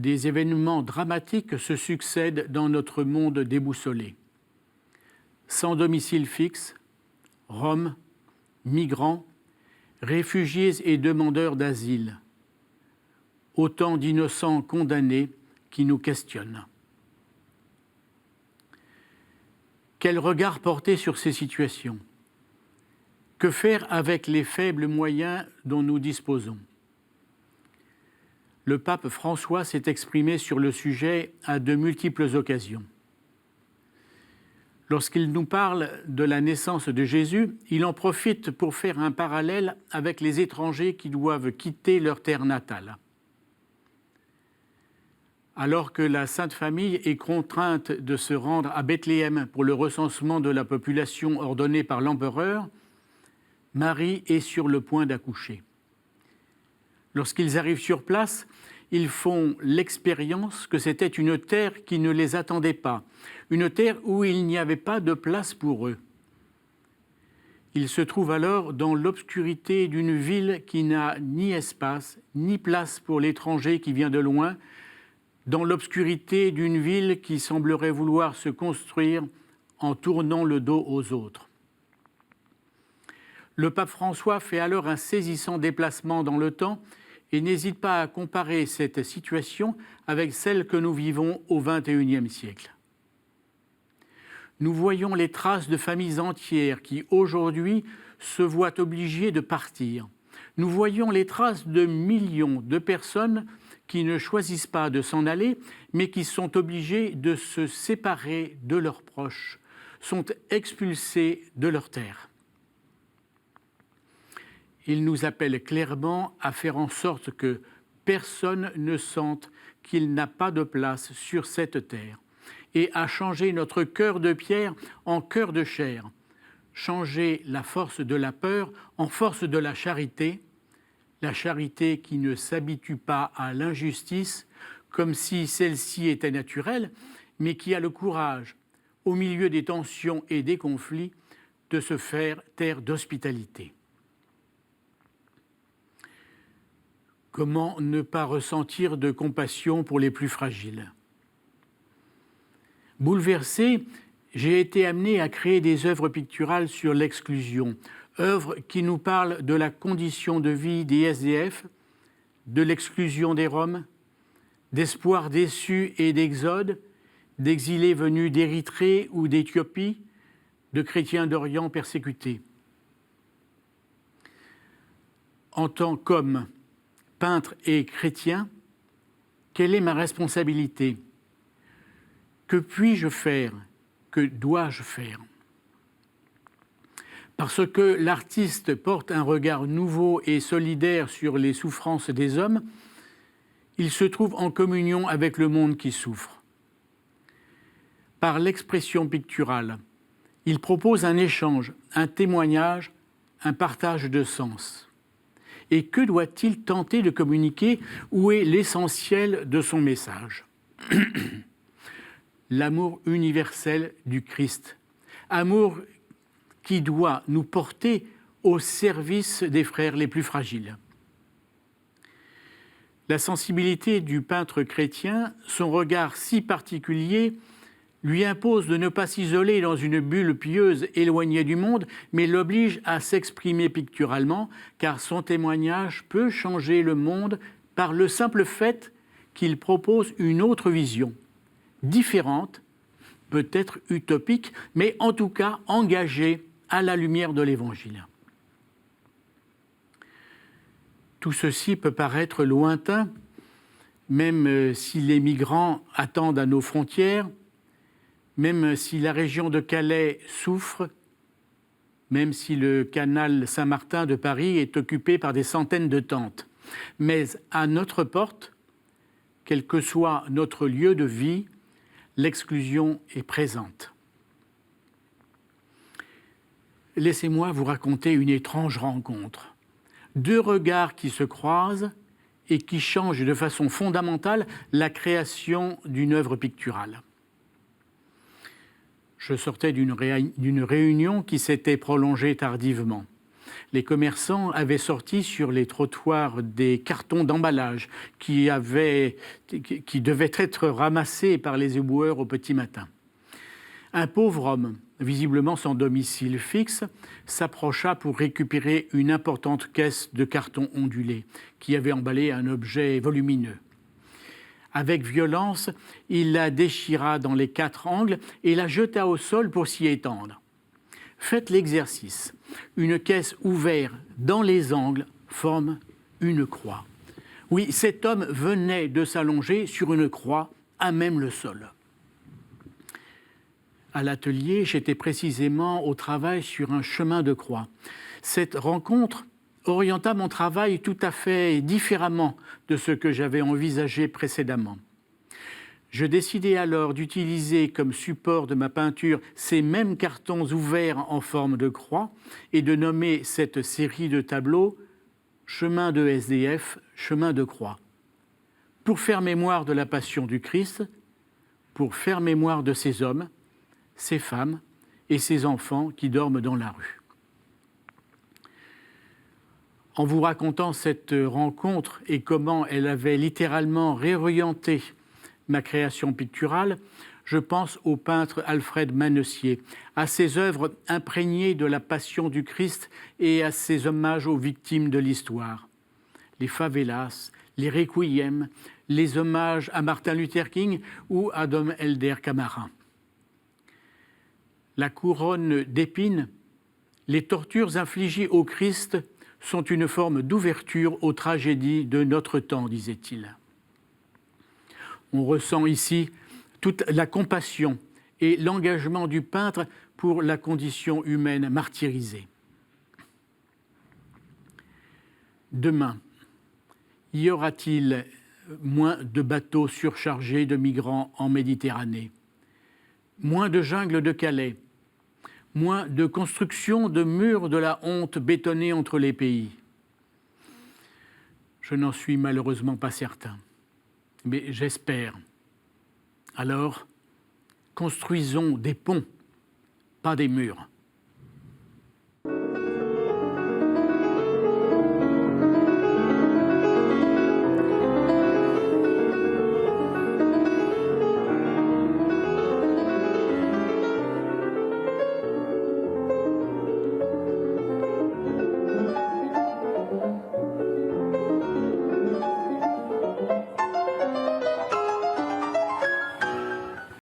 des événements dramatiques se succèdent dans notre monde déboussolé. Sans domicile fixe, Roms, migrants, réfugiés et demandeurs d'asile. Autant d'innocents condamnés qui nous questionnent. Quel regard porter sur ces situations? Que faire avec les faibles moyens dont nous disposons? Le pape François s'est exprimé sur le sujet à de multiples occasions. Lorsqu'il nous parle de la naissance de Jésus, il en profite pour faire un parallèle avec les étrangers qui doivent quitter leur terre natale. Alors que la Sainte Famille est contrainte de se rendre à Bethléem pour le recensement de la population ordonné par l'empereur, Marie est sur le point d'accoucher. Lorsqu'ils arrivent sur place, ils font l'expérience que c'était une terre qui ne les attendait pas, une terre où il n'y avait pas de place pour eux. Ils se trouvent alors dans l'obscurité d'une ville qui n'a ni espace, ni place pour l'étranger qui vient de loin, dans l'obscurité d'une ville qui semblerait vouloir se construire en tournant le dos aux autres. Le pape François fait alors un saisissant déplacement dans le temps et n'hésite pas à comparer cette situation avec celle que nous vivons au XXIe siècle. Nous voyons les traces de familles entières qui, aujourd'hui, se voient obligées de partir. Nous voyons les traces de millions de personnes qui ne choisissent pas de s'en aller, mais qui sont obligés de se séparer de leurs proches, sont expulsés de leur terre. Il nous appelle clairement à faire en sorte que personne ne sente qu'il n'a pas de place sur cette terre et à changer notre cœur de pierre en cœur de chair, changer la force de la peur en force de la charité qui ne s'habitue pas à l'injustice comme si celle-ci était naturelle, mais qui a le courage, au milieu des tensions et des conflits, de se faire terre d'hospitalité. Comment ne pas ressentir de compassion pour les plus fragiles? Bouleversé, j'ai été amené à créer des œuvres picturales sur l'exclusion, œuvres qui nous parlent de la condition de vie des SDF, de l'exclusion des Roms, d'espoirs déçus et d'exode, d'exilés venus d'Érythrée ou d'Éthiopie, de chrétiens d'Orient persécutés. En tant qu'homme, peintre et chrétien, quelle est ma responsabilité? Que puis-je faire? Que dois-je faire? Parce que l'artiste porte un regard nouveau et solidaire sur les souffrances des hommes, il se trouve en communion avec le monde qui souffre. Par l'expression picturale, il propose un échange, un témoignage, un partage de sens. Et que doit-il tenter de communiquer? Où est l'essentiel de son message? L'amour universel du Christ, amour qui doit nous porter au service des frères les plus fragiles. La sensibilité du peintre chrétien, son regard si particulier, lui impose de ne pas s'isoler dans une bulle pieuse éloignée du monde, mais l'oblige à s'exprimer picturalement, car son témoignage peut changer le monde par le simple fait qu'il propose une autre vision, différente, peut-être utopique, mais en tout cas engagée à la lumière de l'Évangile. Tout ceci peut paraître lointain, même si les migrants attendent à nos frontières, même si la région de Calais souffre, même si le canal Saint-Martin de Paris est occupé par des centaines de tentes. Mais à notre porte, quel que soit notre lieu de vie, l'exclusion est présente. Laissez-moi vous raconter une étrange rencontre. Deux regards qui se croisent et qui changent de façon fondamentale la création d'une œuvre picturale. Je sortais d'une réunion qui s'était prolongée tardivement. les commerçants avaient sorti sur les trottoirs des cartons d'emballage qui devaient être ramassés par les éboueurs au petit matin. Un pauvre homme, visiblement sans domicile fixe, s'approcha pour récupérer une importante caisse de carton ondulé qui avait emballé un objet volumineux. Avec violence, il la déchira dans les 4 angles et la jeta au sol pour s'y étendre. Faites l'exercice. Une caisse ouverte dans les angles forme une croix. Oui, cet homme venait de s'allonger sur une croix à même le sol. À l'atelier, j'étais précisément au travail sur un chemin de croix. Cette rencontre orienta mon travail tout à fait différemment de ce que j'avais envisagé précédemment. Je décidai alors d'utiliser comme support de ma peinture ces mêmes cartons ouverts en forme de croix et de nommer cette série de tableaux « Chemin de SDF, chemin de croix » pour faire mémoire de la passion du Christ, pour faire mémoire de ces hommes, ces femmes et ces enfants qui dorment dans la rue. En vous racontant cette rencontre et comment elle avait littéralement réorienté ma création picturale, je pense au peintre Alfred Manessier, à ses œuvres imprégnées de la passion du Christ et à ses hommages aux victimes de l'histoire. Les favelas, les requiem, les hommages à Martin Luther King ou à Dom Helder Camara. La couronne d'épines, les tortures infligées au Christ sont une forme d'ouverture aux tragédies de notre temps, disait-il. On ressent ici toute la compassion et l'engagement du peintre pour la condition humaine martyrisée. Demain, y aura-t-il moins de bateaux surchargés de migrants en Méditerranée, moins de jungles de Calais, moins de construction de murs de la honte bétonnés entre les pays? Je n'en suis malheureusement pas certain, mais j'espère. Alors, construisons des ponts, pas des murs.